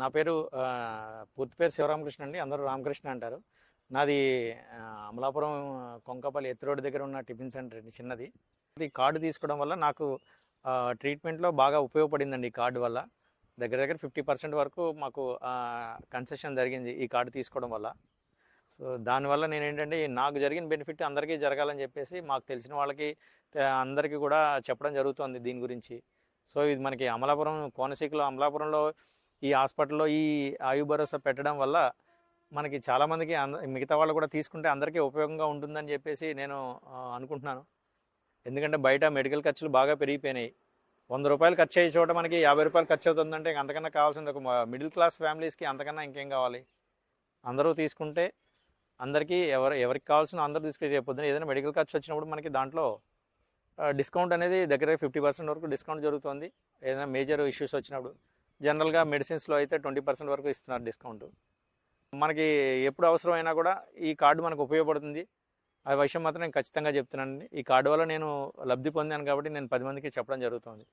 నా పేరు పూర్తి పేరు శివరామకృష్ణ అండి. అందరూ రామకృష్ణ అంటారు. నాది అమలాపురం కొంకపల్లి ఎత్తు రోడ్డు దగ్గర ఉన్న టిఫిన్ సెంటర్ అండి, చిన్నది. ఈ కార్డు తీసుకోవడం వల్ల నాకు ట్రీట్మెంట్లో బాగా ఉపయోగపడిందండి. ఈ కార్డు వల్ల దగ్గర దగ్గర 50% వరకు మాకు కన్సెషన్ జరిగింది ఈ కార్డు తీసుకోవడం వల్ల. సో దానివల్ల నేనేంటంటే నాకు జరిగిన బెనిఫిట్ అందరికీ జరగాలని చెప్పేసి మాకు తెలిసిన వాళ్ళకి అందరికీ కూడా చెప్పడం జరుగుతుంది దీని గురించి. సో ఇది మనకి అమలాపురం కోనసీమలో అమలాపురంలో ఈ హాస్పిటల్లో ఈ ఆయు భరోసా పెట్టడం వల్ల మనకి చాలామందికి మిగతా వాళ్ళు కూడా తీసుకుంటే అందరికీ ఉపయోగంగా ఉంటుందని చెప్పేసి నేను అనుకుంటున్నాను. ఎందుకంటే బయట మెడికల్ ఖర్చులు బాగా పెరిగిపోయినాయి. 100 రూపాయలు ఖర్చు అయ్యే చోట మనకి 50 రూపాయలు ఖర్చు అవుతుందంటే అంతకన్నా కావాల్సింది ఒక మిడిల్ క్లాస్ ఫ్యామిలీస్కి అంతకన్నా ఇంకేం కావాలి. అందరూ తీసుకుంటే అందరికీ ఎవరికి కావాల్సిన అందరూ తీసుకుని రేపొద్దున ఏదైనా మెడికల్ ఖర్చు వచ్చినప్పుడు మనకి దాంట్లో డిస్కౌంట్ అనేది దగ్గర 50% వరకు డిస్కౌంట్ జరుగుతుంది. ఏదైనా మేజర్ ఇష్యూస్ వచ్చినప్పుడు జనరల్గా మెడిసిన్స్లో అయితే 20% వరకు ఇస్తున్నారు డిస్కౌంట్. మనకి ఎప్పుడు అవసరమైనా కూడా ఈ కార్డు మనకు ఉపయోగపడుతుంది. ఆ విషయం మాత్రం నేను ఖచ్చితంగా చెప్తున్నానండి. ఈ కార్డు వల్ల నేను లబ్ధి పొందాను కాబట్టి నేను 10 మందికి చెప్పడం జరుగుతుంది.